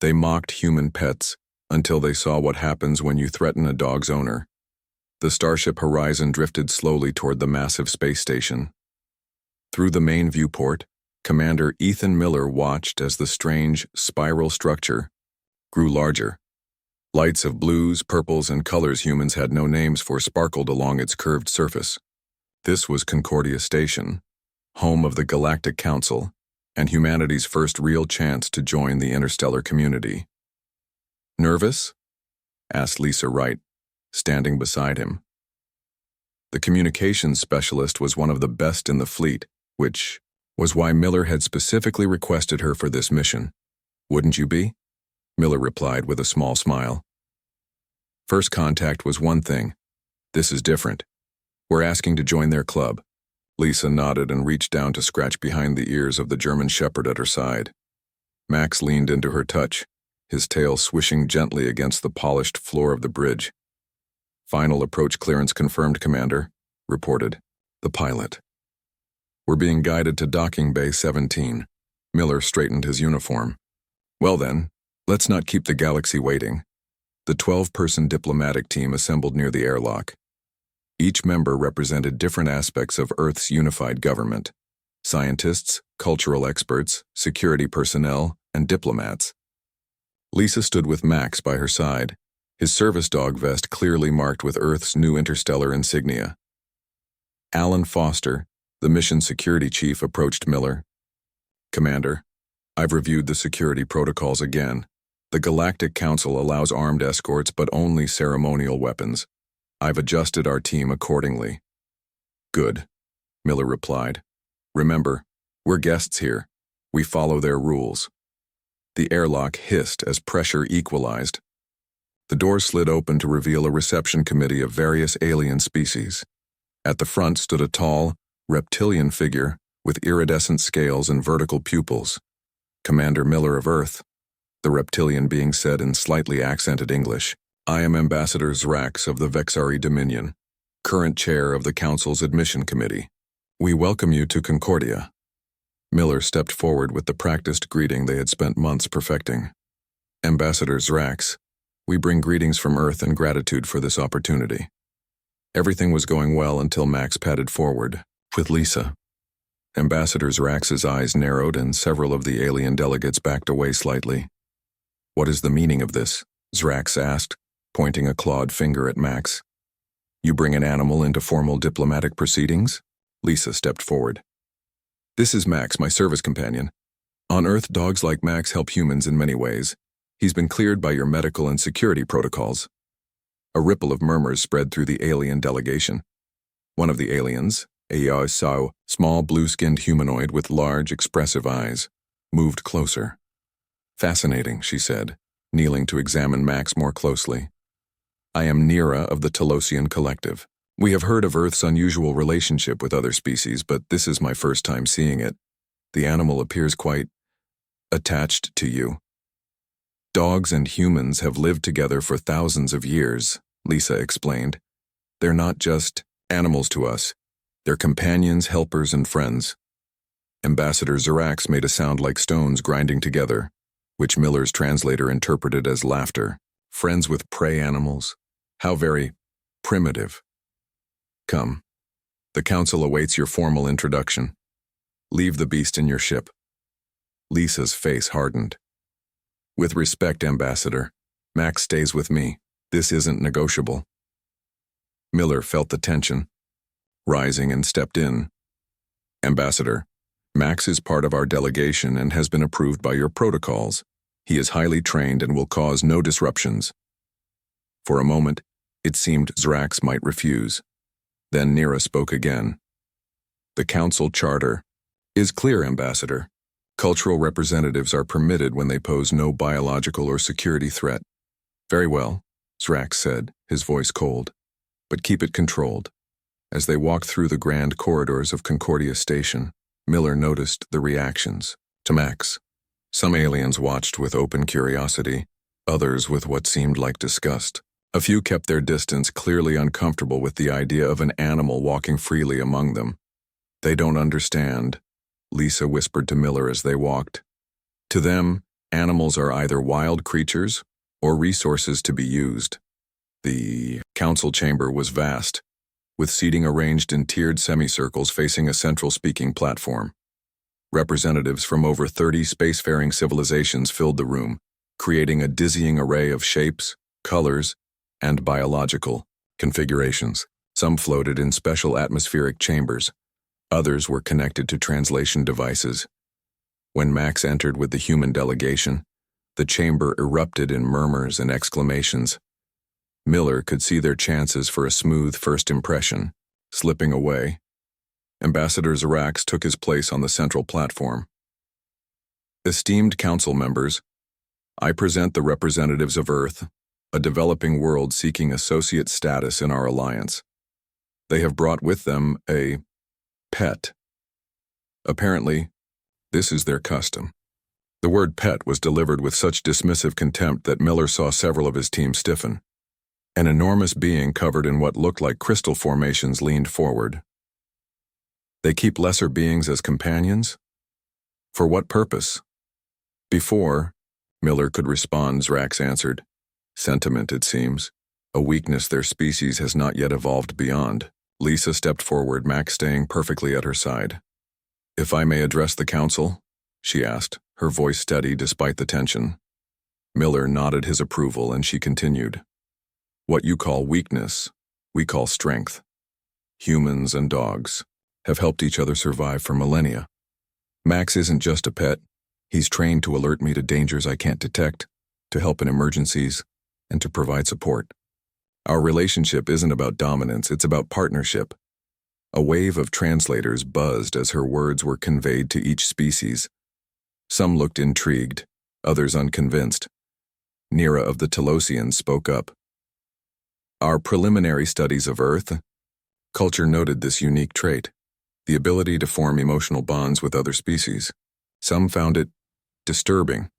They mocked human pets until they saw what happens when you threaten a dog's owner. The starship Horizon drifted slowly toward the massive space station. Through the main viewport, Commander Ethan Miller watched as the strange, spiral structure grew larger. Lights of blues, purples, and colors humans had no names for sparkled along its curved surface. This was Concordia Station, home of the Galactic Council, and humanity's first real chance to join the interstellar community. "Nervous?" asked Lisa Wright, standing beside him. The communications specialist was one of the best in the fleet, which was why Miller had specifically requested her for this mission. "Wouldn't you be?" Miller replied with a small smile. "First contact was one thing. This is different. We're asking to join their club." Lisa nodded and reached down to scratch behind the ears of the German shepherd at her side. Max leaned into her touch, his tail swishing gently against the polished floor of the bridge. "Final approach clearance confirmed, Commander," reported the pilot. "We're being guided to docking bay 17. Miller straightened his uniform. "Well then, let's not keep the galaxy waiting." The 12-person diplomatic team assembled near the airlock. Each member represented different aspects of Earth's unified government: scientists, cultural experts, security personnel, and diplomats. Lisa stood with Max by her side, his service dog vest clearly marked with Earth's new interstellar insignia. Alan Foster, the mission security chief, approached Miller. "Commander, I've reviewed the security protocols again. The Galactic Council allows armed escorts but only ceremonial weapons. I've adjusted our team accordingly." "Good," Miller replied. "Remember, we're guests here. We follow their rules." The airlock hissed as pressure equalized. The doors slid open to reveal a reception committee of various alien species. At the front stood a tall, reptilian figure with iridescent scales and vertical pupils. "Commander Miller of Earth," the reptilian being said in slightly accented English. "I am Ambassador Zrax of the Vexari Dominion, current chair of the Council's Admission Committee. We welcome you to Concordia." Miller stepped forward with the practiced greeting they had spent months perfecting. "Ambassador Zrax, we bring greetings from Earth and gratitude for this opportunity." Everything was going well until Max padded forward with Lisa. Ambassador Zrax's eyes narrowed and several of the alien delegates backed away slightly. "What is the meaning of this?" Zrax asked, pointing a clawed finger at Max. "You bring an animal into formal diplomatic proceedings?" Lisa stepped forward. "This is Max, my service companion. On Earth, dogs like Max help humans in many ways. He's been cleared by your medical and security protocols." A ripple of murmurs spread through the alien delegation. One of the aliens, a small blue-skinned humanoid with large, expressive eyes, moved closer. "Fascinating," she said, kneeling to examine Max more closely. "I am Nira of the Telosian Collective. We have heard of Earth's unusual relationship with other species, but this is my first time seeing it. The animal appears quite attached to you." "Dogs and humans have lived together for thousands of years," Lisa explained. "They're not just animals to us. They're companions, helpers, and friends." Ambassador Zrax made a sound like stones grinding together, which Miller's translator interpreted as laughter. "Friends with prey animals? How very primitive. Come. The Council awaits your formal introduction. Leave the beast in your ship." Lisa's face hardened. "With respect, Ambassador, Max stays with me. This isn't negotiable." Miller felt the tension, rising and stepped in. "Ambassador, Max is part of our delegation and has been approved by your protocols. He is highly trained and will cause no disruptions." For a moment, it seemed Zrax might refuse. Then Nira spoke again. "The Council Charter is clear, Ambassador. Cultural representatives are permitted when they pose no biological or security threat." "Very well," Zrax said, his voice cold. "But keep it controlled." As they walked through the grand corridors of Concordia Station, Miller noticed the reactions to Max. Some aliens watched with open curiosity, others with what seemed like disgust. A few kept their distance, clearly uncomfortable with the idea of an animal walking freely among them. "They don't understand," Lisa whispered to Miller as they walked. "To them, Animals are either wild creatures or resources to be used. The council chamber was vast, with seating arranged in tiered semicircles facing a central speaking platform. Representatives from over 30 spacefaring civilizations filled the room, creating a dizzying array of shapes, colors, and biological configurations. Some floated in special atmospheric chambers. Others were connected to translation devices. When Max entered with the human delegation, the chamber erupted in murmurs and exclamations. Miller could see their chances for a smooth first impression slipping away. Ambassador Zarax took his place on the central platform. Esteemed council members, I present the representatives of Earth, a developing world seeking associate status in our alliance. They have brought with them a pet. Apparently, this is their custom. The word pet was delivered with such dismissive contempt that Miller saw several of his team stiffen. An enormous being covered in what looked like crystal formations leaned forward. They keep lesser beings as companions? For what purpose? Before Miller could respond, Zrax answered. Sentiment, it seems. A weakness their species has not yet evolved beyond. Lisa stepped forward, Max staying perfectly at her side. If I may address the council? She asked, her voice steady despite the tension. Miller nodded his approval and she continued. What you call weakness, we call strength. Humans and dogs have helped each other survive for millennia. Max isn't just a pet. He's trained to alert me to dangers I can't detect, to help in emergencies, and to provide support. Our relationship isn't about dominance, it's about partnership. A wave of translators buzzed as her words were conveyed to each species. Some looked intrigued, others unconvinced. Nira of the Telosians spoke up. Our preliminary studies of Earth culture noted this unique trait, the ability to form emotional bonds with other species. Some found it disturbing.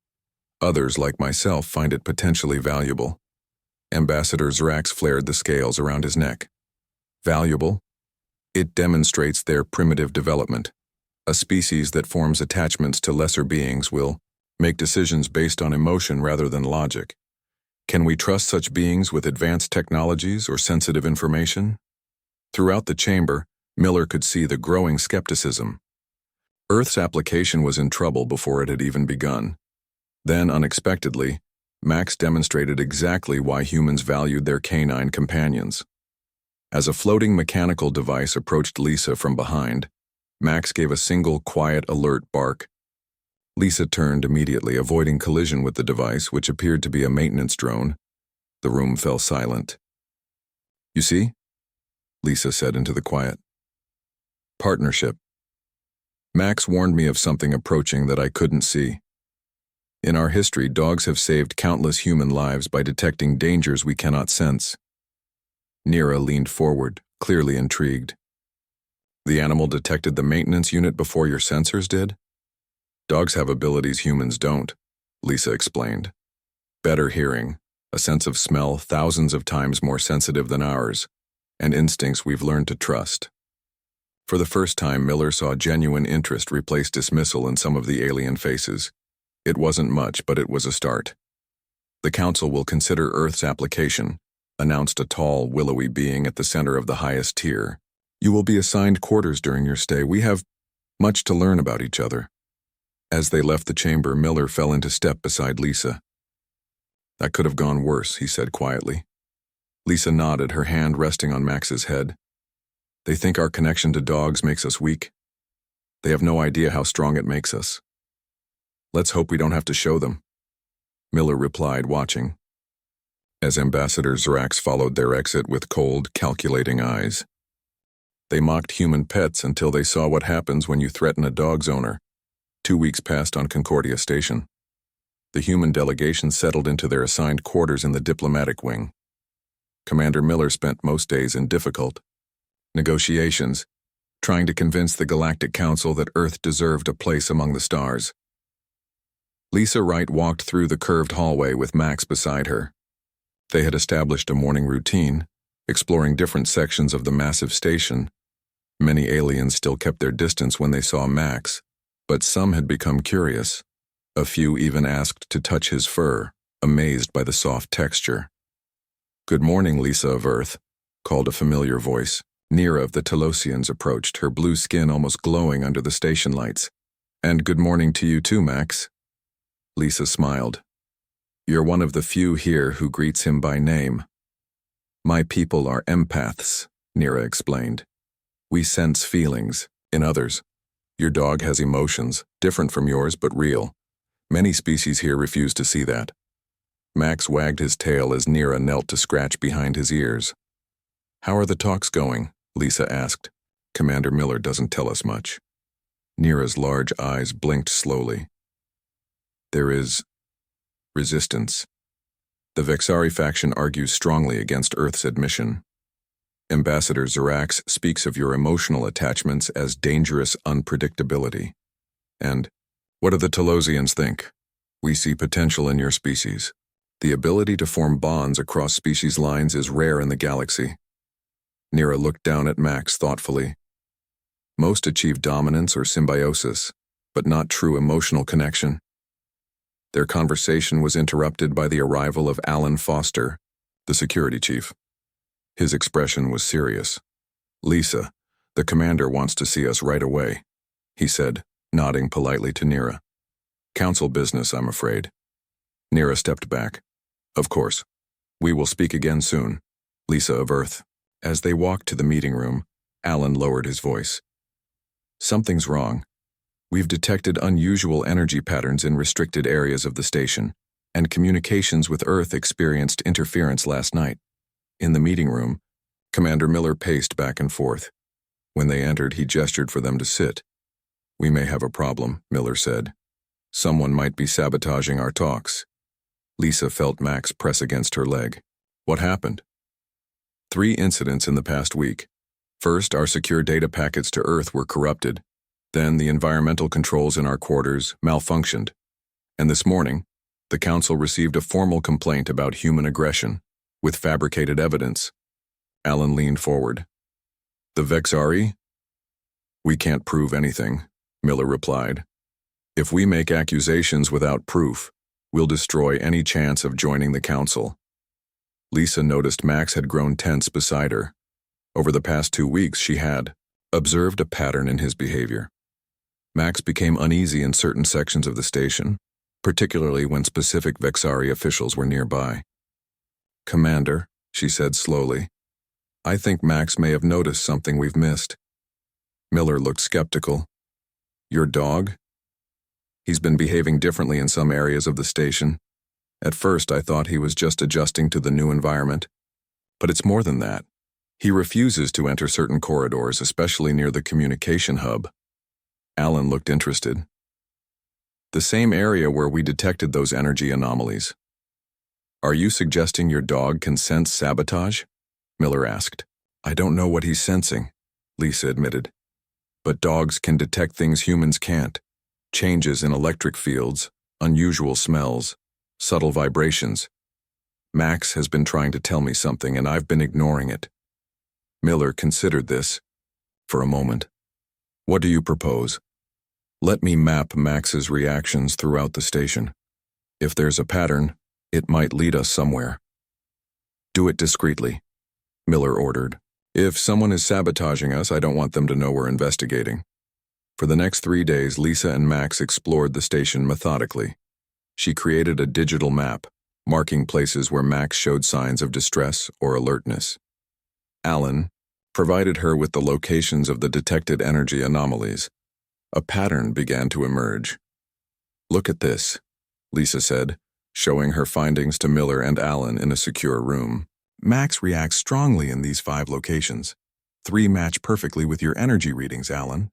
Others, like myself, find it potentially valuable. Ambassador Zrax flared the scales around his neck. Valuable? It demonstrates their primitive development. A species that forms attachments to lesser beings will make decisions based on emotion rather than logic. Can we trust such beings with advanced technologies or sensitive information? Throughout the chamber, Miller could see the growing skepticism. Earth's application was in trouble before it had even begun. Then, unexpectedly, Max demonstrated exactly why humans valued their canine companions. As a floating mechanical device approached Lisa from behind, Max gave a single quiet alert bark. Lisa turned immediately, avoiding collision with the device, which appeared to be a maintenance drone. The room fell silent. You see? Lisa said into the quiet. Partnership. Max warned me of something approaching that I couldn't see. In our history, dogs have saved countless human lives by detecting dangers we cannot sense. Nira leaned forward, clearly intrigued. The animal detected the maintenance unit before your sensors did? Dogs have abilities humans don't, Lisa explained. Better hearing, a sense of smell thousands of times more sensitive than ours, and instincts we've learned to trust. For the first time, Miller saw genuine interest replace dismissal in some of the alien faces. It wasn't much, but it was a start. The Council will consider Earth's application, announced a tall, willowy being at the center of the highest tier. You will be assigned quarters during your stay. We have much to learn about each other. As they left the chamber, Miller fell into step beside Lisa. That could have gone worse, he said quietly. Lisa nodded, her hand resting on Max's head. They think our connection to dogs makes us weak. They have no idea how strong it makes us. Let's hope we don't have to show them, Miller replied, watching. As Ambassador Zrax followed their exit with cold, calculating eyes. They mocked human pets until they saw what happens when you threaten a dog's owner. 2 weeks passed on Concordia Station. The human delegation settled into their assigned quarters in the diplomatic wing. Commander Miller spent most days in difficult negotiations, trying to convince the Galactic Council that Earth deserved a place among the stars. Lisa Wright walked through the curved hallway with Max beside her. They had established a morning routine, exploring different sections of the massive station. Many aliens still kept their distance when they saw Max, but some had become curious. A few even asked to touch his fur, amazed by the soft texture. "Good morning, Lisa of Earth," called a familiar voice. Nira of the Telosians approached, her blue skin almost glowing under the station lights. "And good morning to you too, Max." Lisa smiled. "You're one of the few here who greets him by name." "My people are empaths," Nira explained. "We sense feelings in others. Your dog has emotions, different from yours but real. Many species here refuse to see that." Max wagged his tail as Nira knelt to scratch behind his ears. "How are the talks going?" Lisa asked. "Commander Miller doesn't tell us much." Nira's large eyes blinked slowly. "There is resistance. The Vexari faction argues strongly against Earth's admission. Ambassador Zirax speaks of your emotional attachments as dangerous unpredictability. And what do the Telosians think? We see potential in your species. The ability to form bonds across species lines is rare in the galaxy." Nira looked down at Max thoughtfully. "Most achieve dominance or symbiosis, but not true emotional connection." Their conversation was interrupted by the arrival of Alan Foster, the security chief. His expression was serious. "Lisa, the commander wants to see us right away," he said, nodding politely to Nira. "Council business, I'm afraid." Nira stepped back. "Of course. We will speak again soon, Lisa of Earth." As they walked to the meeting room, Alan lowered his voice. "Something's wrong. We've detected unusual energy patterns in restricted areas of the station, and communications with Earth experienced interference last night." In the meeting room, Commander Miller paced back and forth. When they entered, he gestured for them to sit. "We may have a problem," Miller said. "Someone might be sabotaging our talks." Lisa felt Max press against her leg. "What happened?" "3 incidents in the past week. First, our secure data packets to Earth were corrupted. Then the environmental controls in our quarters malfunctioned. And this morning, the Council received a formal complaint about human aggression, with fabricated evidence." Alan leaned forward. "The Vexari?" "We can't prove anything," Miller replied. "If we make accusations without proof, we'll destroy any chance of joining the Council." Lisa noticed Max had grown tense beside her. Over the past 2 weeks, she had observed a pattern in his behavior. Max became uneasy in certain sections of the station, particularly when specific Vexari officials were nearby. "Commander," she said slowly, "I think Max may have noticed something we've missed." Miller looked skeptical. "Your dog?" "He's been behaving differently in some areas of the station. At first, I thought he was just adjusting to the new environment. But it's more than that. He refuses to enter certain corridors, especially near the communication hub." Alan looked interested. "The same area where we detected those energy anomalies. Are you suggesting your dog can sense sabotage?" Miller asked. "I don't know what he's sensing," Lisa admitted. "But dogs can detect things humans can't. Changes in electric fields, unusual smells, subtle vibrations. Max has been trying to tell me something, and I've been ignoring it." Miller considered this for a moment. "What do you propose?" "Let me map Max's reactions throughout the station. If there's a pattern, it might lead us somewhere." "Do it discreetly," Miller ordered. "If someone is sabotaging us, I don't want them to know we're investigating." For the next 3 days, Lisa and Max explored the station methodically. She created a digital map, marking places where Max showed signs of distress or alertness. Alan provided her with the locations of the detected energy anomalies. A pattern began to emerge. "Look at this," Lisa said, showing her findings to Miller and Alan in a secure room. "Max reacts strongly in these 5 locations. 3 match perfectly with your energy readings, Alan.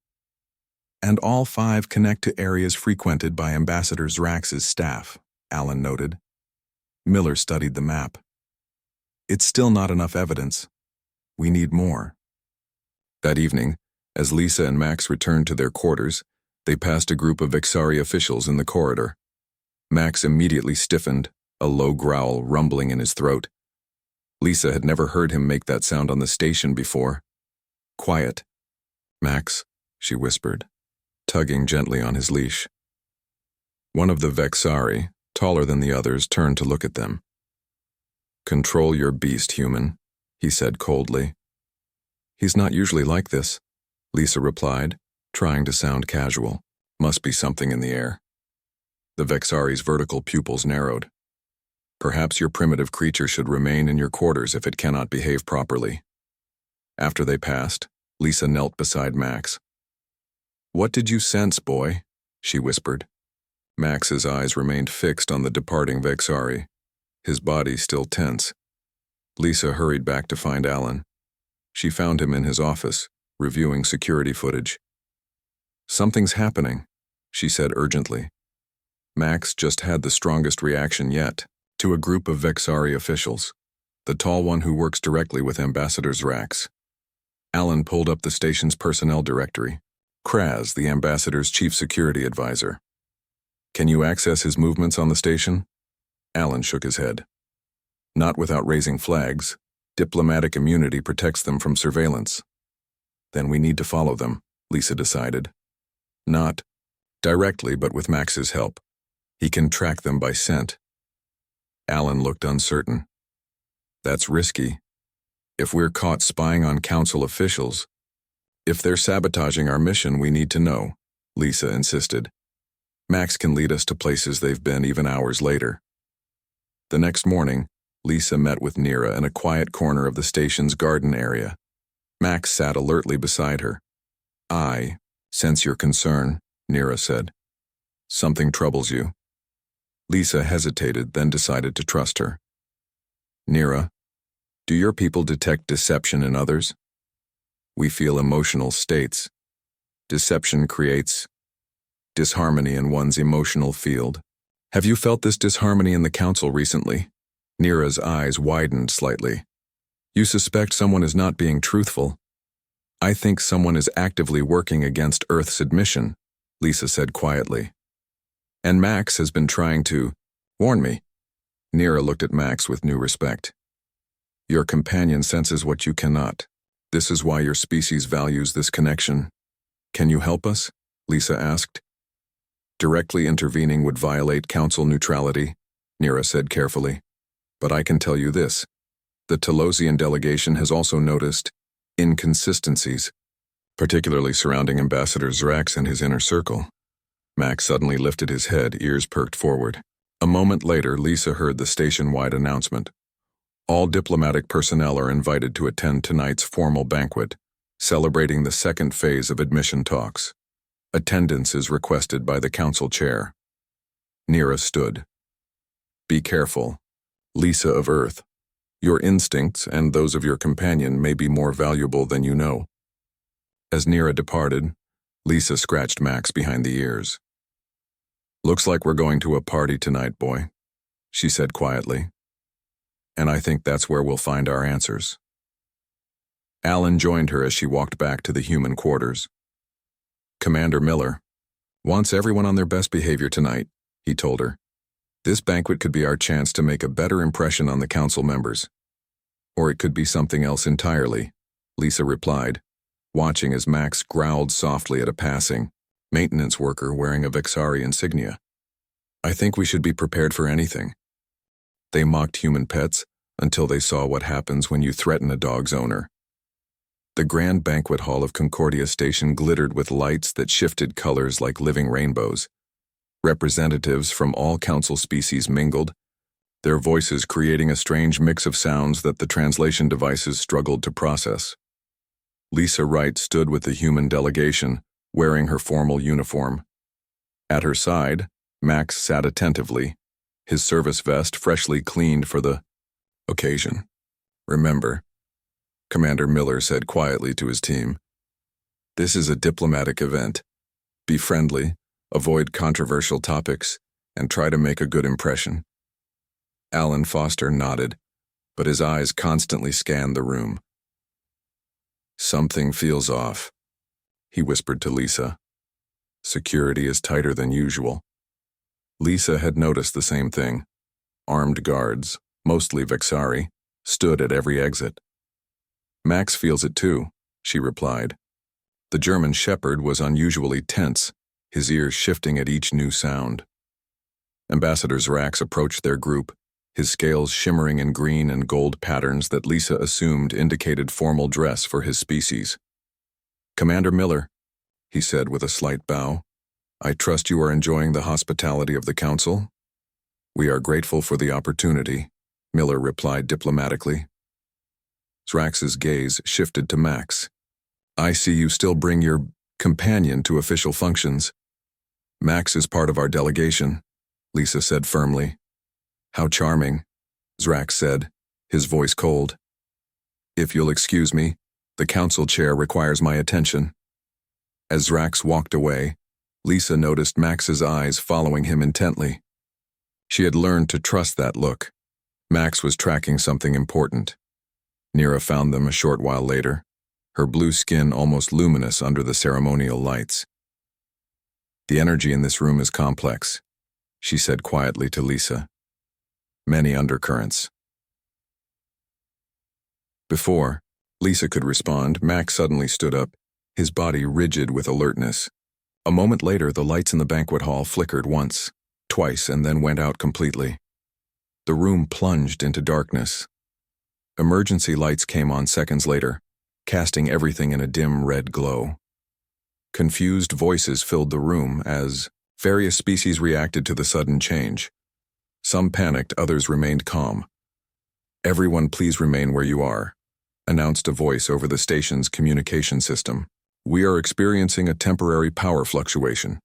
And all 5 connect to areas frequented by Ambassador Zrax's staff," Alan noted. Miller studied the map. "It's still not enough evidence. We need more." That evening, as Lisa and Max returned to their quarters, they passed a group of Vexari officials in the corridor. Max immediately stiffened, a low growl rumbling in his throat. Lisa had never heard him make that sound on the station before. "Quiet, Max," she whispered, tugging gently on his leash. One of the Vexari, taller than the others, turned to look at them. "Control your beast, human," he said coldly. "He's not usually like this," Lisa replied, trying to sound casual. "Must be something in the air." The Vexari's vertical pupils narrowed. "Perhaps your primitive creature should remain in your quarters if it cannot behave properly." After they passed, Lisa knelt beside Max. "What did you sense, boy?" she whispered. Max's eyes remained fixed on the departing Vexari, his body still tense. Lisa hurried back to find Alan. She found him in his office, reviewing security footage. "Something's happening," she said urgently. Max just had the strongest reaction yet to a group of Vexari officials, the tall one who works directly with Ambassador Zrax. Alan pulled up the station's personnel directory. Kraz, the ambassador's chief security advisor. "Can you access his movements on the station?" Alan shook his head. "Not without raising flags. Diplomatic immunity protects them from surveillance." "Then we need to follow them," Lisa decided. "Not directly, but with Max's help. He can track them by scent." Alan looked uncertain. "That's risky. If we're caught spying on council officials, if they're sabotaging our mission, we need to know," Lisa insisted. "Max can lead us to places they've been even hours later." The next morning, Lisa met with Nira in a quiet corner of the station's garden area. Max sat alertly beside her. "I sense your concern," Nira said. "Something troubles you." Lisa hesitated, then decided to trust her. "Nira, do your people detect deception in others?" "We feel emotional states. Deception creates disharmony in one's emotional field. Have you felt this disharmony in the council recently?" Nira's eyes widened slightly. "You suspect someone is not being truthful?" "I think someone is actively working against Earth's admission," Lisa said quietly. "And Max has been trying to warn me." Nira looked at Max with new respect. "Your companion senses what you cannot. This is why your species values this connection." "Can you help us?" Lisa asked. "Directly intervening would violate council neutrality," Nira said carefully. "But I can tell you this. The Telosian delegation has also noticed inconsistencies, particularly surrounding Ambassador Zrax and his inner circle." Max suddenly lifted his head, ears perked forward. A moment later, Lisa heard the station-wide announcement. "All diplomatic personnel are invited to attend tonight's formal banquet, celebrating the second phase of admission talks. Attendance is requested by the council chair." Nira stood. "Be careful, Lisa of Earth. Your instincts and those of your companion may be more valuable than you know." As Nira departed, Lisa scratched Max behind the ears. "Looks like we're going to a party tonight, boy," she said quietly. "And I think that's where we'll find our answers." Alan joined her as she walked back to the human quarters. "Commander Miller wants everyone on their best behavior tonight," he told her. "This banquet could be our chance to make a better impression on the council members." "Or it could be something else entirely," Lisa replied, watching as Max growled softly at a passing maintenance worker wearing a Vexari insignia. "I think we should be prepared for anything. They mocked human pets until they saw what happens when you threaten a dog's owner." The grand banquet hall of Concordia Station glittered with lights that shifted colors like living rainbows. Representatives from all council species mingled, their voices creating a strange mix of sounds that the translation devices struggled to process. Lisa Wright stood with the human delegation, wearing her formal uniform. At her side, Max sat attentively, his service vest freshly cleaned for the occasion. "Remember," Commander Miller said quietly to his team, "this is a diplomatic event. Be friendly, avoid controversial topics, and try to make a good impression." Alan Foster nodded, but his eyes constantly scanned the room. "Something feels off," he whispered to Lisa. "Security is tighter than usual." Lisa had noticed the same thing. Armed guards, mostly Vexari, stood at every exit. "Max feels it too," she replied. The German shepherd was unusually tense, his ears shifting at each new sound. Ambassador Zrax approached their group, his scales shimmering in green and gold patterns that Lisa assumed indicated formal dress for his species. "Commander Miller," he said with a slight bow, "I trust you are enjoying the hospitality of the Council?" "We are grateful for the opportunity," Miller replied diplomatically. Zrax's gaze shifted to Max. "I see you still bring your companion to official functions." "Max is part of our delegation," Lisa said firmly. "How charming," Zrax said, his voice cold. "If you'll excuse me, the council chair requires my attention." As Zrax walked away, Lisa noticed Max's eyes following him intently. She had learned to trust that look. Max was tracking something important. Nira found them a short while later, her blue skin almost luminous under the ceremonial lights. "The energy in this room is complex," she said quietly to Lisa. "Many undercurrents." Before Lisa could respond, Max suddenly stood up, his body rigid with alertness. A moment later, the lights in the banquet hall flickered once, twice, and then went out completely. The room plunged into darkness. Emergency lights came on seconds later, casting everything in a dim red glow. Confused voices filled the room as various species reacted to the sudden change. Some panicked, others remained calm. "Everyone please remain where you are," announced a voice over the station's communication system. "We are experiencing a temporary power fluctuation."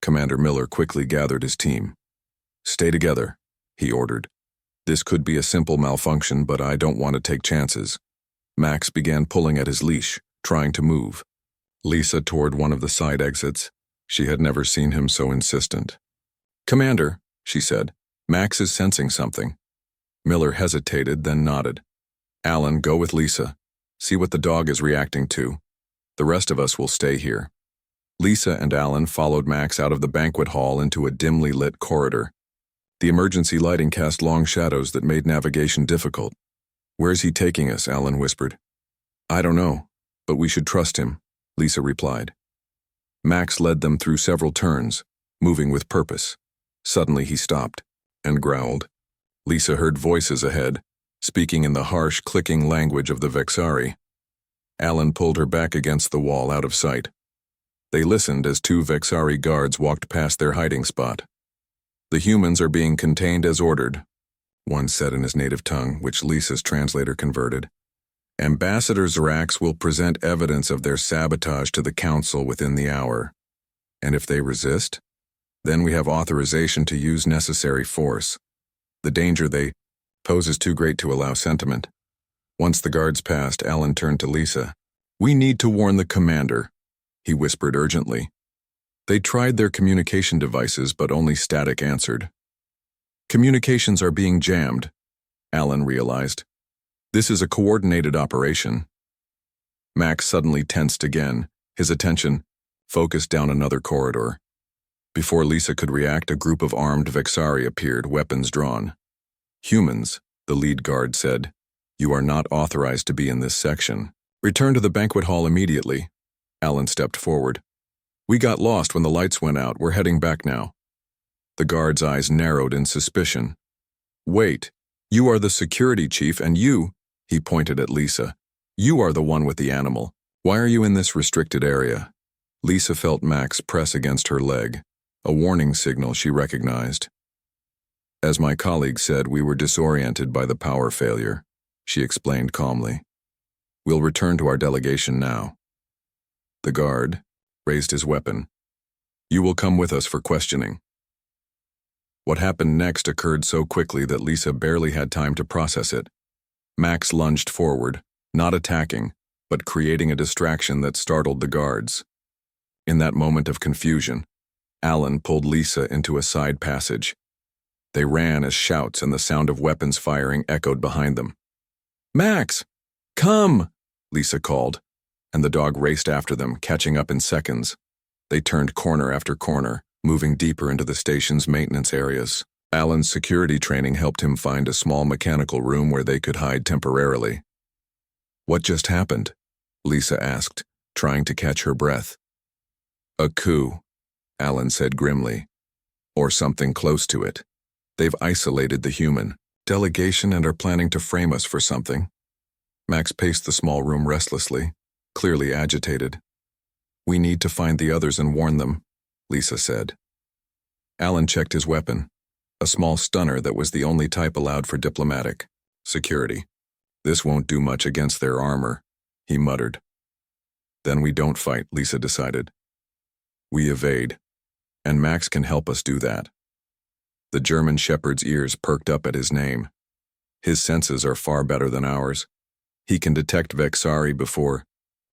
Commander Miller quickly gathered his team. "Stay together," he ordered. "This could be a simple malfunction, but I don't want to take chances." Max began pulling at his leash, trying to move. Lisa toward one of the side exits. She had never seen him so insistent. "Commander," she said, "Max is sensing something." Miller hesitated, then nodded. "Alan, go with Lisa. See what the dog is reacting to. The rest of us will stay here." Lisa and Alan followed Max out of the banquet hall into a dimly lit corridor. The emergency lighting cast long shadows that made navigation difficult. "Where's he taking us?" Alan whispered. "I don't know, but we should trust him," Lisa replied. Max led them through several turns, moving with purpose. Suddenly he stopped and growled. Lisa heard voices ahead, speaking in the harsh, clicking language of the Vexari. Alan pulled her back against the wall out of sight. They listened as two Vexari guards walked past their hiding spot. "The humans are being contained as ordered," one said in his native tongue, which Lisa's translator converted. "Ambassador Zrax will present evidence of their sabotage to the Council within the hour. And if they resist, then we have authorization to use necessary force. The danger they pose is too great to allow sentiment." Once the guards passed, Alan turned to Lisa. "We need to warn the commander," he whispered urgently. They tried their communication devices, but only static answered. "Communications are being jammed," Alan realized. "This is a coordinated operation." Max suddenly tensed again, his attention focused down another corridor. Before Lisa could react, a group of armed Vexari appeared, weapons drawn. "Humans," the lead guard said. "You are not authorized to be in this section. Return to the banquet hall immediately." Alan stepped forward. "We got lost when the lights went out. We're heading back now." The guard's eyes narrowed in suspicion. "Wait, you are the security chief, and you," he pointed at Lisa, "you are the one with the animal. Why are you in this restricted area?" Lisa felt Max press against her leg, a warning signal she recognized. "As my colleague said, we were disoriented by the power failure," she explained calmly. "We'll return to our delegation now." The guard raised his weapon. "You will come with us for questioning." What happened next occurred so quickly that Lisa barely had time to process it. Max lunged forward, not attacking, but creating a distraction that startled the guards. In that moment of confusion, Alan pulled Lisa into a side passage. They ran as shouts and the sound of weapons firing echoed behind them. "Max! Come!" Lisa called, and the dog raced after them, catching up in seconds. They turned corner after corner, moving deeper into the station's maintenance areas. Alan's security training helped him find a small mechanical room where they could hide temporarily. "What just happened?" Lisa asked, trying to catch her breath. "A coup," Alan said grimly. "Or something close to it." They've isolated the human delegation and are planning to frame us for something. Max paced the small room restlessly, clearly agitated. We need to find the others and warn them, Lisa said. Alan checked his weapon, a small stunner that was the only type allowed for diplomatic security. This won't do much against their armor, he muttered. Then we don't fight, Lisa decided. We evade, and Max can help us do that. The German shepherd's ears perked up at his name. His senses are far better than ours. He can detect Vexari before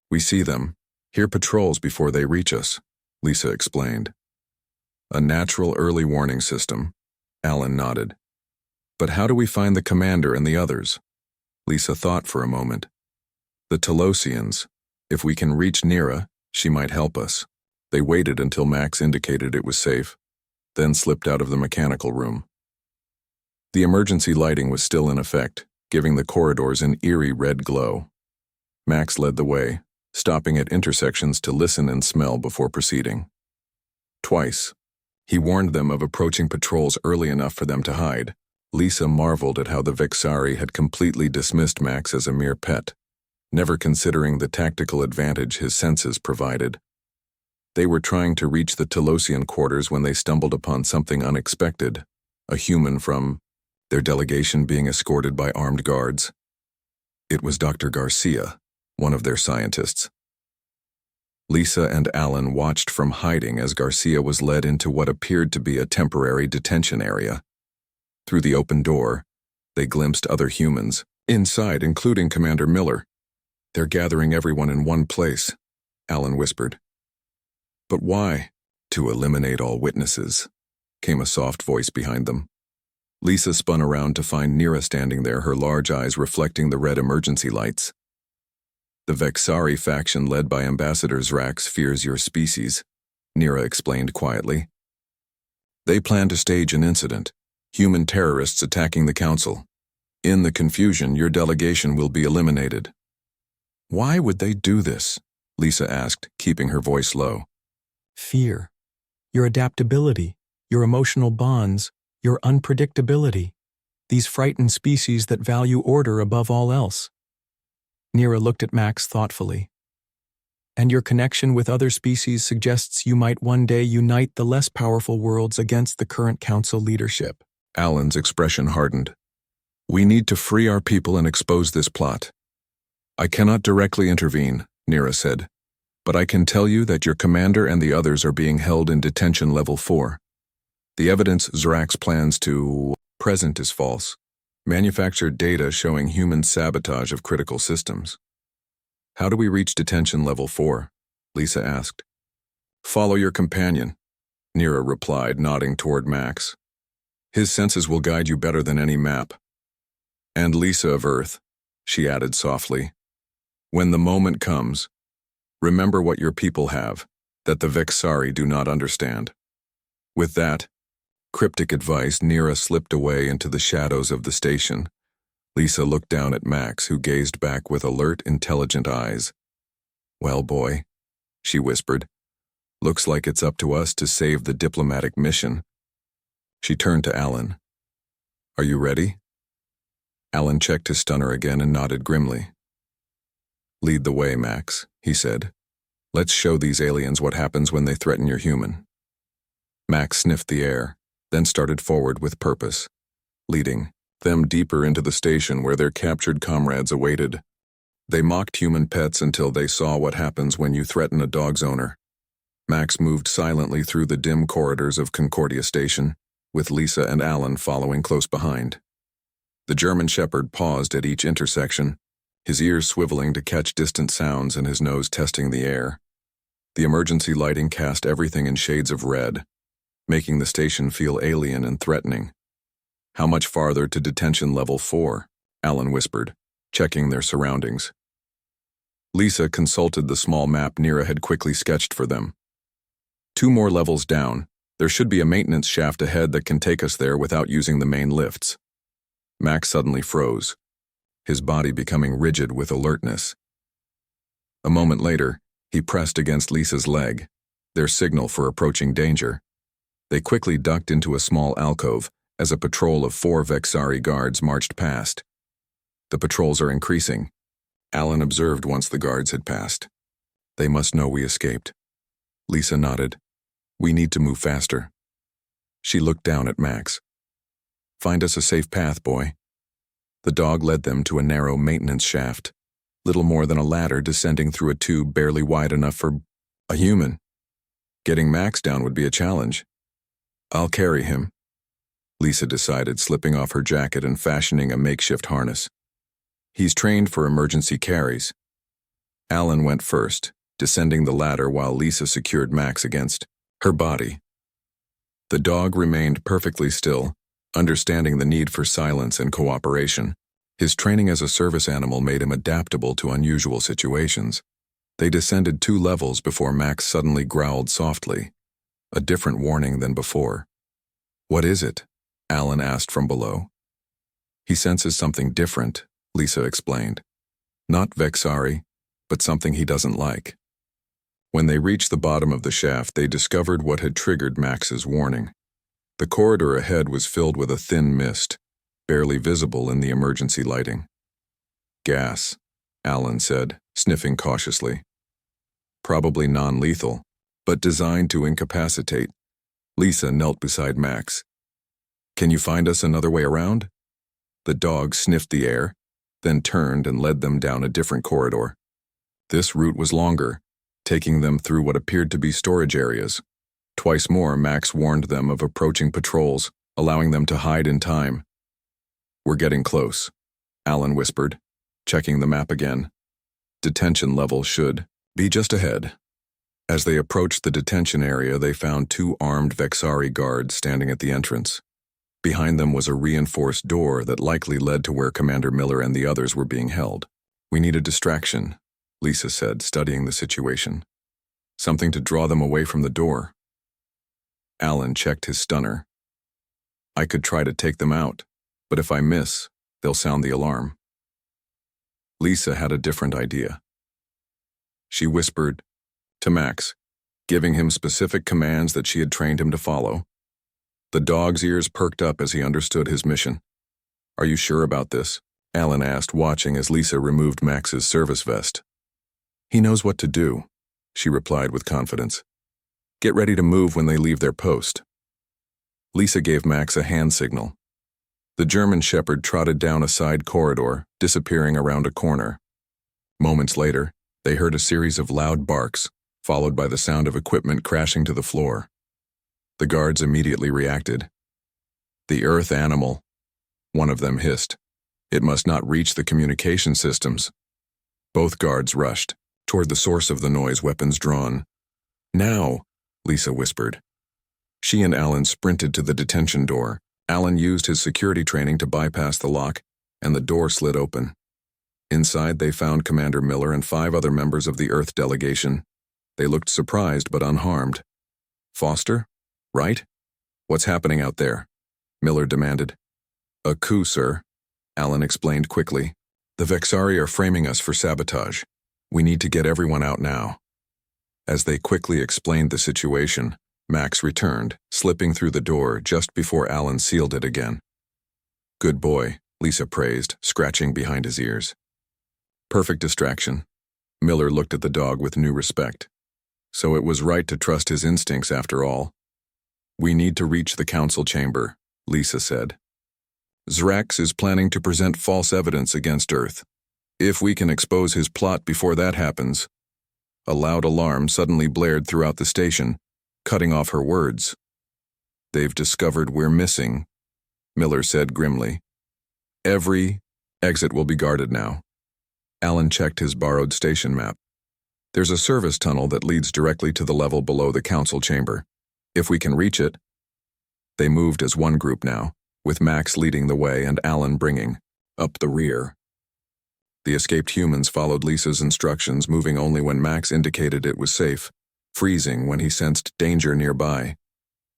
we see them, hear patrols before they reach us, Lisa explained. A natural early warning system, Alan nodded. But how do we find the commander and the others? Lisa thought for a moment. The Telosians. If we can reach Nira, she might help us. They waited until Max indicated it was safe, then slipped out of the mechanical room. The emergency lighting was still in effect, giving the corridors an eerie red glow. Max led the way, stopping at intersections to listen and smell before proceeding. Twice, he warned them of approaching patrols early enough for them to hide. Lisa marveled at how the Vexari had completely dismissed Max as a mere pet, never considering the tactical advantage his senses provided. They were trying to reach the Telosian quarters when they stumbled upon something unexpected, a human from their delegation being escorted by armed guards. It was Dr. Garcia, one of their scientists. Lisa and Alan watched from hiding as Garcia was led into what appeared to be a temporary detention area. Through the open door, they glimpsed other humans, inside including Commander Miller. They're gathering everyone in one place, Alan whispered. But why? To eliminate all witnesses, came a soft voice behind them. Lisa spun around to find Nira standing there, her large eyes reflecting the red emergency lights. The Vexari faction led by Ambassador Zrax fears your species, Nira explained quietly. They plan to stage an incident, human terrorists attacking the council. In the confusion, your delegation will be eliminated. Why would they do this? Lisa asked, keeping her voice low. Fear. Your adaptability, your emotional bonds, your unpredictability. These frightened species that value order above all else. Nira looked at Max thoughtfully. And your connection with other species suggests you might one day unite the less powerful worlds against the current council leadership. Alan's expression hardened. We need to free our people and expose this plot. I cannot directly intervene, Nira said, but I can tell you that your commander and the others are being held in detention level 4. The evidence Zrax plans to present is false. Manufactured data showing human sabotage of critical systems. How do we reach detention level 4? Lisa asked. Follow your companion, Nira replied, nodding toward Max. His senses will guide you better than any map. And Lisa of Earth, she added softly. When the moment comes, remember what your people have, that the Vexari do not understand. With that cryptic advice, Nira slipped away into the shadows of the station. Lisa looked down at Max, who gazed back with alert, intelligent eyes. Well, boy, she whispered, looks like it's up to us to save the diplomatic mission. She turned to Alan. Are you ready? Alan checked his stunner again and nodded grimly. Lead the way, Max, he said. Let's show these aliens what happens when they threaten your human. Max sniffed the air, then started forward with purpose, leading them deeper into the station where their captured comrades awaited. They mocked human pets until they saw what happens when you threaten a dog's owner. Max moved silently through the dim corridors of Concordia Station, with Lisa and Alan following close behind. The German shepherd paused at each intersection, his ears swiveling to catch distant sounds and his nose testing the air. The emergency lighting cast everything in shades of red, making the station feel alien and threatening. How much farther to detention level 4? Alan whispered, checking their surroundings. Lisa consulted the small map Nira had quickly sketched for them. 2 more levels down, there should be a maintenance shaft ahead that can take us there without using the main lifts. Max suddenly froze, his body becoming rigid with alertness. A moment later, he pressed against Lisa's leg, their signal for approaching danger. They quickly ducked into a small alcove, as a patrol of 4 Vexari guards marched past. The patrols are increasing, Alan observed once the guards had passed. They must know we escaped. Lisa nodded. We need to move faster. She looked down at Max. Find us a safe path, boy. The dog led them to a narrow maintenance shaft, little more than a ladder descending through a tube barely wide enough for a human. Getting Max down would be a challenge. I'll carry him, Lisa decided, slipping off her jacket and fashioning a makeshift harness. He's trained for emergency carries. Alan went first, descending the ladder while Lisa secured Max against her body. The dog remained perfectly still, understanding the need for silence and cooperation. His training as a service animal made him adaptable to unusual situations. They descended 2 levels before Max suddenly growled softly, a different warning than before. What is it? Alan asked from below. He senses something different, Lisa explained. Not Vexari, but something he doesn't like. When they reached the bottom of the shaft, they discovered what had triggered Max's warning. The corridor ahead was filled with a thin mist, barely visible in the emergency lighting. Gas, Alan said, sniffing cautiously. Probably non-lethal, but designed to incapacitate. Lisa knelt beside Max. Can you find us another way around? The dog sniffed the air, then turned and led them down a different corridor. This route was longer, taking them through what appeared to be storage areas. Twice more, Max warned them of approaching patrols, allowing them to hide in time. We're getting close, Alan whispered, checking the map again. Detention level should be just ahead. As they approached the detention area, they found 2 armed Vexari guards standing at the entrance. Behind them was a reinforced door that likely led to where Commander Miller and the others were being held. We need a distraction, Lisa said, studying the situation. Something to draw them away from the door. Alan checked his stunner. I could try to take them out, but if I miss, they'll sound the alarm. Lisa had a different idea. She whispered to Max, giving him specific commands that she had trained him to follow. The dog's ears perked up as he understood his mission. Are you sure about this? Alan asked, watching as Lisa removed Max's service vest. He knows what to do, she replied with confidence. Get ready to move when they leave their post. Lisa gave Max a hand signal. The German shepherd trotted down a side corridor, disappearing around a corner. Moments later, they heard a series of loud barks, followed by the sound of equipment crashing to the floor. The guards immediately reacted. The Earth animal, one of them hissed. It must not reach the communication systems. Both guards rushed toward the source of the noise, weapons drawn. Now, Lisa whispered. She and Alan sprinted to the detention door. Alan used his security training to bypass the lock, and the door slid open. Inside, they found Commander Miller and 5 other members of the Earth delegation. They looked surprised but unharmed. Foster? Right? What's happening out there? Miller demanded. A coup, sir, Alan explained quickly. The Vexari are framing us for sabotage. We need to get everyone out now. As they quickly explained the situation, Max returned, slipping through the door just before Alan sealed it again. Good boy, Lisa praised, scratching behind his ears. Perfect distraction. Miller looked at the dog with new respect. So it was right to trust his instincts after all. We need to reach the council chamber, Lisa said. Zrax is planning to present false evidence against Earth. If we can expose his plot before that happens. A loud alarm suddenly blared throughout the station, cutting off her words. They've discovered we're missing, Miller said grimly. Every exit will be guarded now. Alan checked his borrowed station map. There's a service tunnel that leads directly to the level below the council chamber. If we can reach it. They moved as one group now, with Max leading the way and Alan bringing up the rear. The escaped humans followed Lisa's instructions, moving only when Max indicated it was safe, freezing when he sensed danger nearby.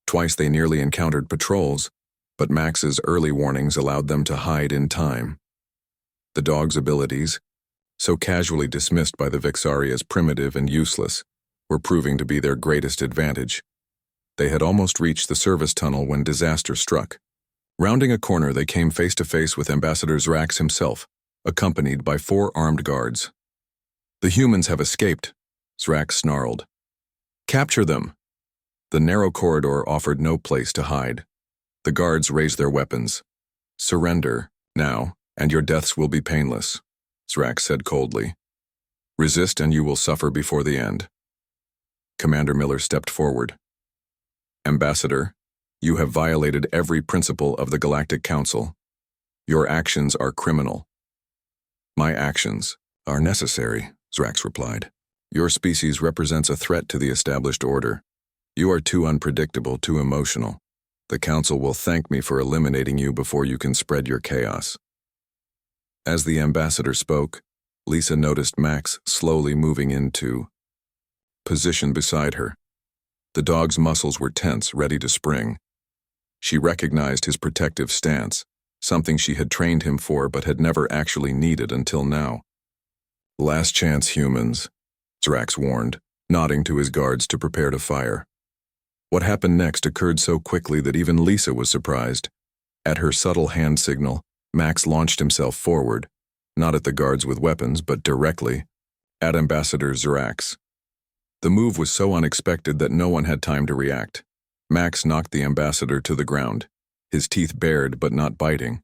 Twice they nearly encountered patrols, but Max's early warnings allowed them to hide in time. The dog's abilities, so casually dismissed by the Vexari as primitive and useless, were proving to be their greatest advantage. They had almost reached the service tunnel when disaster struck. Rounding a corner, they came face to face with Ambassador Zrax himself, accompanied by 4 armed guards. "The humans have escaped," Zrax snarled. "Capture them!" The narrow corridor offered no place to hide. The guards raised their weapons. "Surrender, now, and your deaths will be painless," Zrax said coldly. "Resist and you will suffer before the end." Commander Miller stepped forward. "Ambassador, you have violated every principle of the Galactic Council. Your actions are criminal." "My actions are necessary," Zrax replied. "Your species represents a threat to the established order. You are too unpredictable, too emotional. The Council will thank me for eliminating you before you can spread your chaos." As the ambassador spoke, Lisa noticed Max slowly moving into position beside her. The dog's muscles were tense, ready to spring. She recognized his protective stance, something she had trained him for but had never actually needed until now. "Last chance, humans," Zrax warned, nodding to his guards to prepare to fire. What happened next occurred so quickly that even Lisa was surprised. At her subtle hand signal, Max launched himself forward, not at the guards with weapons, but directly at Ambassador Zrax. The move was so unexpected that no one had time to react. Max knocked the ambassador to the ground, his teeth bared but not biting.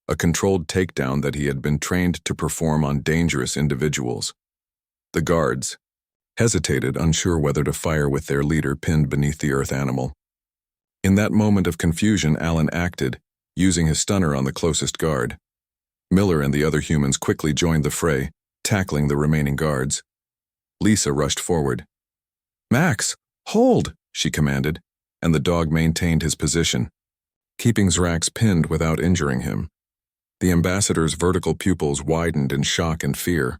A controlled takedown that he had been trained to perform on dangerous individuals. The guards hesitated, unsure whether to fire with their leader pinned beneath the earth animal. In that moment of confusion, Alan acted, using his stunner on the closest guard. Miller and the other humans quickly joined the fray, tackling the remaining guards. Lisa rushed forward. "Max, hold!" she commanded, and the dog maintained his position, keeping Zrax pinned without injuring him. The ambassador's vertical pupils widened in shock and fear.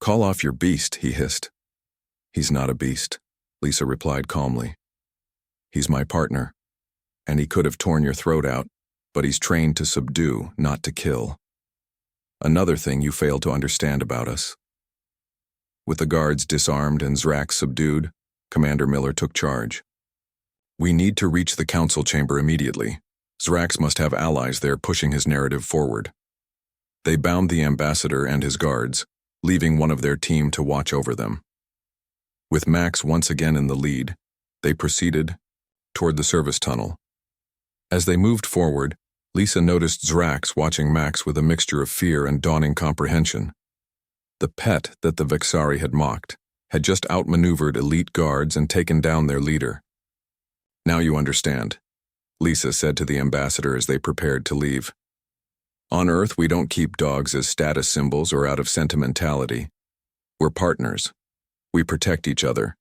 "Call off your beast," he hissed. "He's not a beast," Lisa replied calmly. "He's my partner, and he could have torn your throat out, but he's trained to subdue, not to kill. Another thing you fail to understand about us." With the guards disarmed and Zrax subdued, Commander Miller took charge. "We need to reach the council chamber immediately. Zrax must have allies there pushing his narrative forward." They bound the ambassador and his guards, leaving one of their team to watch over them. With Max once again in the lead, they proceeded toward the service tunnel. As they moved forward, Lisa noticed Zrax watching Max with a mixture of fear and dawning comprehension. The pet that the Vexari had mocked had just outmaneuvered elite guards and taken down their leader. "Now you understand," Lisa said to the ambassador as they prepared to leave. "On Earth, we don't keep dogs as status symbols or out of sentimentality. We're partners. We protect each other.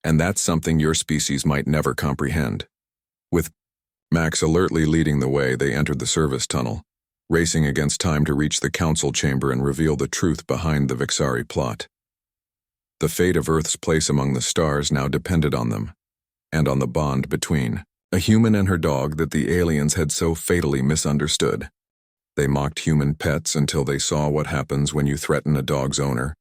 And that's something your species might never comprehend." With Max alertly leading the way, they entered the service tunnel, racing against time to reach the council chamber and reveal the truth behind the Vexari plot. The fate of Earth's place among the stars now depended on them, and on the bond between a human and her dog that the aliens had so fatally misunderstood. They mocked human pets until they saw what happens when you threaten a dog's owner.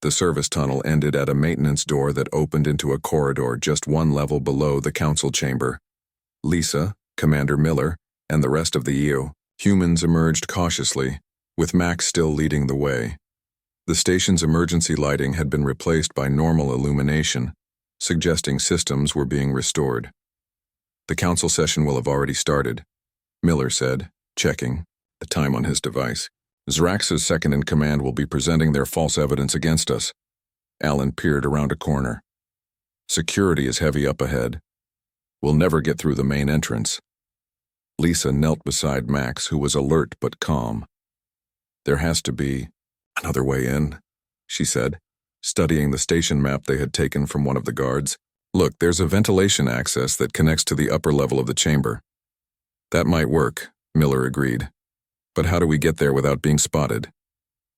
The service tunnel ended at a maintenance door that opened into a corridor just one level below the council chamber. Lisa, Commander Miller, and the rest of the humans emerged cautiously, with Max still leading the way. The station's emergency lighting had been replaced by normal illumination, suggesting systems were being restored. "The council session will have already started," Miller said, checking the time on his device. "Zrax's second-in-command will be presenting their false evidence against us." Alan peered around a corner. "Security is heavy up ahead. We'll never get through the main entrance." Lisa knelt beside Max, who was alert but calm. "There has to be another way in," she said, studying the station map they had taken from one of the guards. "Look, there's a ventilation access that connects to the upper level of the chamber." "That might work," Miller agreed. "But how do we get there without being spotted?"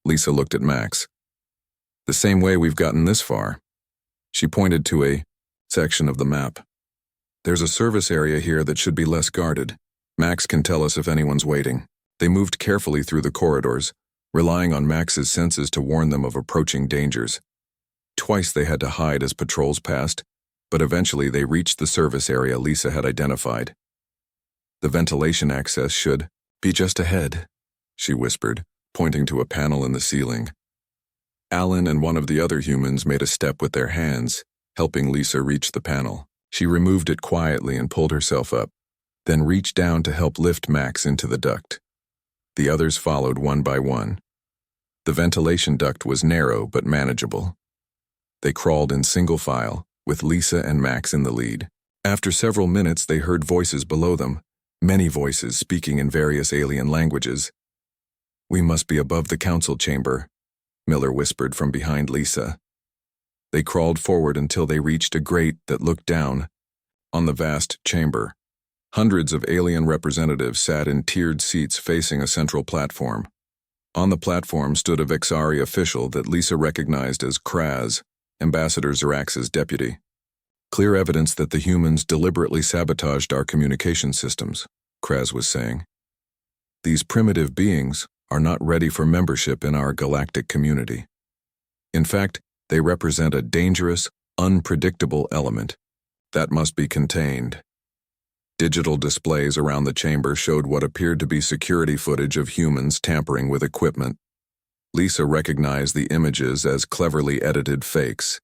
Lisa looked at Max. "The same way we've gotten this far." She pointed to a section of the map. "There's a service area here that should be less guarded. Max can tell us if anyone's waiting." They moved carefully through the corridors, relying on Max's senses to warn them of approaching dangers. Twice they had to hide as patrols passed, but eventually they reached the service area Lisa had identified. The ventilation access should be just ahead, she whispered, pointing to a panel in the ceiling. Alan and one of the other humans made a step with their hands, helping Lisa reach the panel. She removed it quietly and pulled herself up, then reached down to help lift Max into the duct. The others followed one by one. The ventilation duct was narrow but manageable. They crawled in single file, with Lisa and Max in the lead. After several minutes, they heard voices below them, many voices speaking in various alien languages. "We must be above the council chamber," Miller whispered from behind Lisa. They crawled forward until they reached a grate that looked down on the vast chamber. Hundreds of alien representatives sat in tiered seats facing a central platform. On the platform stood a Vexari official that Lisa recognized as Kraz, Ambassador Zirax's deputy. "Clear evidence that the humans deliberately sabotaged our communication systems," Kraz was saying. "These primitive beings are not ready for membership in our galactic community. In fact, they represent a dangerous, unpredictable element that must be contained." Digital displays around the chamber showed what appeared to be security footage of humans tampering with equipment. Lisa recognized the images as cleverly edited fakes.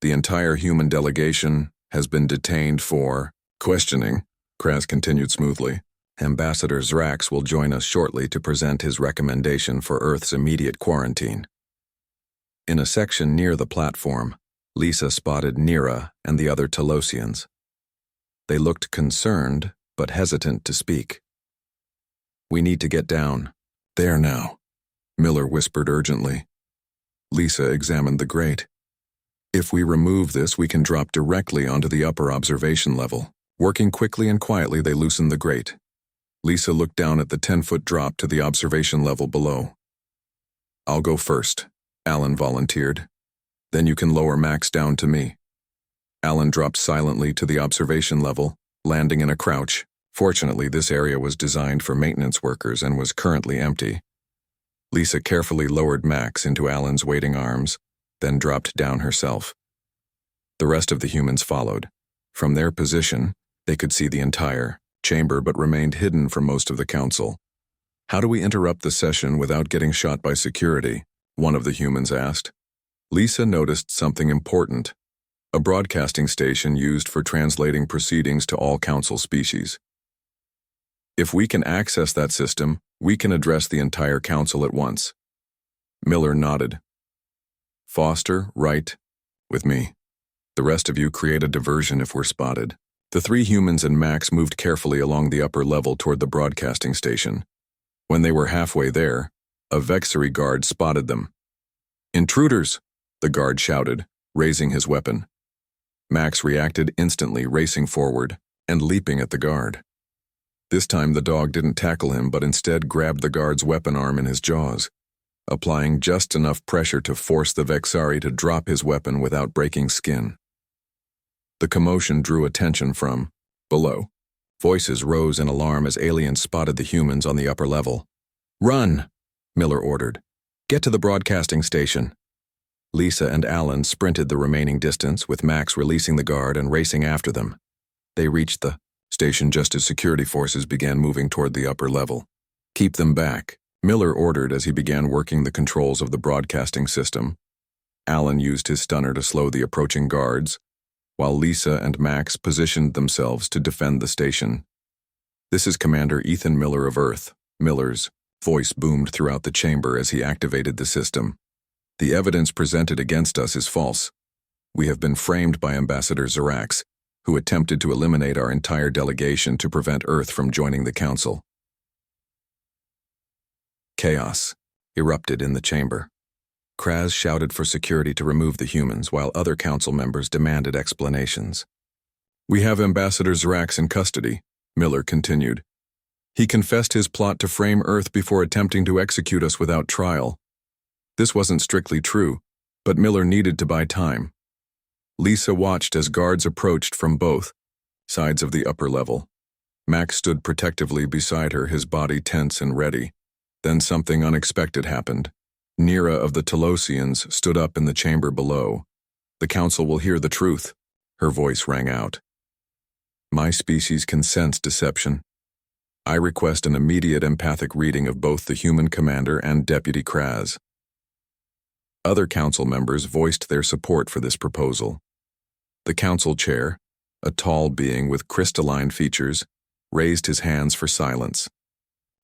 "The entire human delegation has been detained for questioning," Kraz continued smoothly. "Ambassador Zrax will join us shortly to present his recommendation for Earth's immediate quarantine." In a section near the platform, Lisa spotted Nira and the other Telosians. They looked concerned, but hesitant to speak. "We need to get down." "There now," Miller whispered urgently. Lisa examined the grate. "If we remove this, we can drop directly onto the upper observation level." Working quickly and quietly, they loosened the grate. Lisa looked down at the 10-foot drop to the observation level below. "I'll go first," Alan volunteered. "Then you can lower Max down to me." Alan dropped silently to the observation level, landing in a crouch. Fortunately, this area was designed for maintenance workers and was currently empty. Lisa carefully lowered Max into Alan's waiting arms, then dropped down herself. The rest of the humans followed. From their position, they could see the entire chamber but remained hidden from most of the council. "How do we interrupt the session without getting shot by security?" one of the humans asked. Lisa noticed something important: a broadcasting station used for translating proceedings to all council species. "If we can access that system, we can address the entire council at once." Miller nodded. "Foster, Wright, with me. The rest of you create a diversion if we're spotted." The three humans and Max moved carefully along the upper level toward the broadcasting station. When they were halfway there, a Vexari guard spotted them. "Intruders!" the guard shouted, raising his weapon. Max reacted instantly, racing forward and leaping at the guard. This time the dog didn't tackle him, but instead grabbed the guard's weapon arm in his jaws, applying just enough pressure to force the Vexari to drop his weapon without breaking skin. The commotion drew attention from below. Voices rose in alarm as aliens spotted the humans on the upper level. "Run!" Miller ordered. "Get to the broadcasting station." Lisa and Alan sprinted the remaining distance, with Max releasing the guard and racing after them. They reached the station just as security forces began moving toward the upper level. "Keep them back," Miller ordered as he began working the controls of the broadcasting system. Alan used his stunner to slow the approaching guards, while Lisa and Max positioned themselves to defend the station. "This is Commander Ethan Miller of Earth." Miller's voice boomed throughout the chamber as he activated the system. "The evidence presented against us is false. We have been framed by Ambassador Zirax, who attempted to eliminate our entire delegation to prevent Earth from joining the Council." Chaos erupted in the chamber. Kraz shouted for security to remove the humans, while other council members demanded explanations. "We have Ambassador Zirax in custody," Miller continued. "He confessed his plot to frame Earth before attempting to execute us without trial." This wasn't strictly true, but Miller needed to buy time. Lisa watched as guards approached from both sides of the upper level. Max stood protectively beside her, his body tense and ready. Then something unexpected happened. Nira of the Telosians stood up in the chamber below. "The council will hear the truth," her voice rang out. "My species can sense deception," I request an immediate empathic reading of both the human commander and Deputy Kraz. Other council members voiced their support for this proposal. The council chair, a tall being with crystalline features, raised his hands for silence.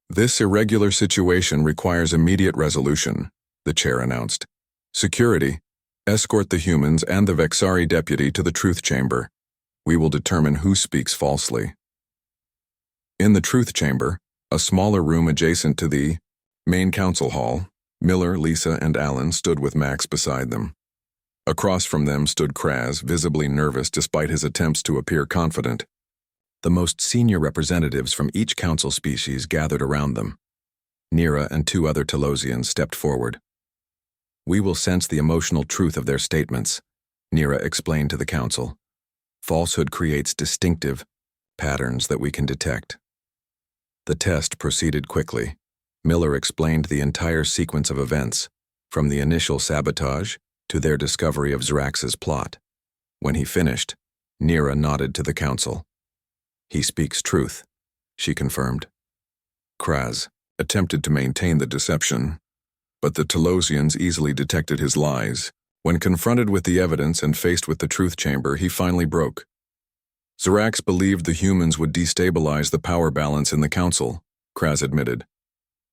This irregular situation requires immediate resolution, the chair announced. Security, escort the humans and the Vexari deputy to the truth chamber. We will determine who speaks falsely. In the truth chamber, a smaller room adjacent to the main council hall, Miller, Lisa, and Alan stood with Max beside them. Across from them stood Kraz, visibly nervous despite his attempts to appear confident. The most senior representatives from each council species gathered around them. Nira and two other Telosians stepped forward. We will sense the emotional truth of their statements, Nira explained to the council. Falsehood creates distinctive patterns that we can detect. The test proceeded quickly. Miller explained the entire sequence of events, from the initial sabotage to their discovery of Zrax's plot. When he finished, Nira nodded to the council. He speaks truth, she confirmed. Kraz attempted to maintain the deception, but the Telosians easily detected his lies. When confronted with the evidence and faced with the truth chamber, he finally broke. Zrax believed the humans would destabilize the power balance in the council, Kraz admitted.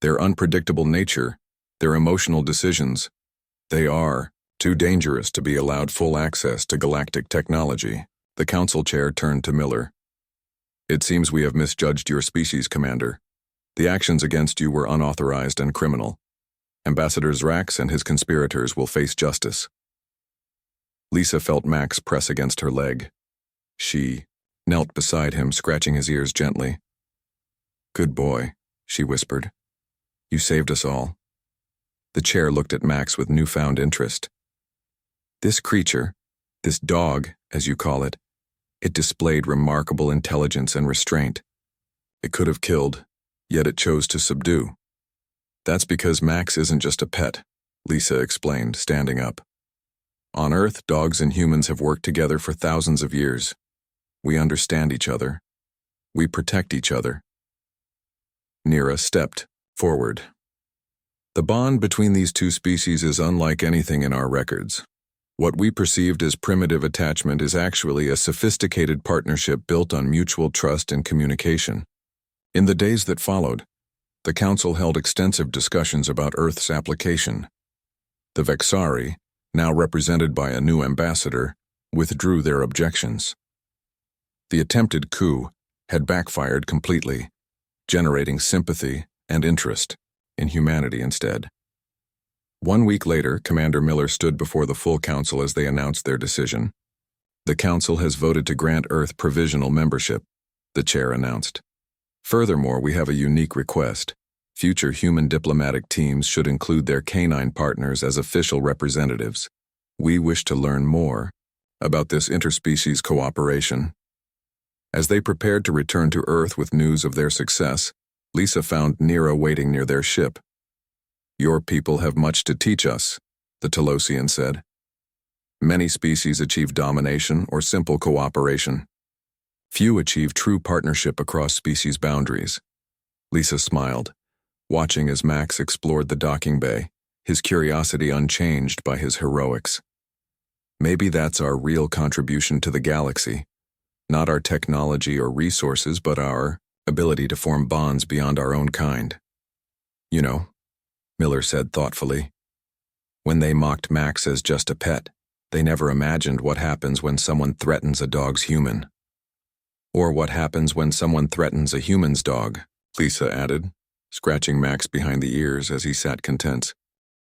Their unpredictable nature, their emotional decisions, they are too dangerous to be allowed full access to galactic technology. The council chair turned to Miller. It seems we have misjudged your species, Commander. The actions against you were unauthorized and criminal. Ambassador Zrax and his conspirators will face justice. Lisa felt Max press against her leg. She knelt beside him, scratching his ears gently. Good boy, she whispered. You saved us all. The chair looked at Max with newfound interest. This creature, this dog, as you call it, it displayed remarkable intelligence and restraint. It could have killed, yet it chose to subdue. That's because Max isn't just a pet, Lisa explained, standing up. On Earth, dogs and humans have worked together for thousands of years. We understand each other. We protect each other. Nira stepped forward. The bond between these two species is unlike anything in our records. What we perceived as primitive attachment is actually a sophisticated partnership built on mutual trust and communication. In the days that followed, the Council held extensive discussions about Earth's application. The Vexari, now represented by a new ambassador, withdrew their objections. The attempted coup had backfired completely, generating sympathy and interest in humanity instead. 1 week later, Commander Miller stood before the full Council as they announced their decision. The Council has voted to grant Earth provisional membership, the chair announced. Furthermore, we have a unique request. Future human diplomatic teams should include their canine partners as official representatives. We wish to learn more about this interspecies cooperation. As they prepared to return to Earth with news of their success, Lisa found Nira waiting near their ship. Your people have much to teach us, the Telosian said. Many species achieve domination or simple cooperation. Few achieve true partnership across species boundaries. Lisa smiled, watching as Max explored the docking bay, his curiosity unchanged by his heroics. Maybe that's our real contribution to the galaxy. Not our technology or resources, but our ability to form bonds beyond our own kind. You know, Miller said thoughtfully. When they mocked Max as just a pet, they never imagined what happens when someone threatens a dog's human. Or what happens when someone threatens a human's dog, Lisa added, scratching Max behind the ears as he sat contented.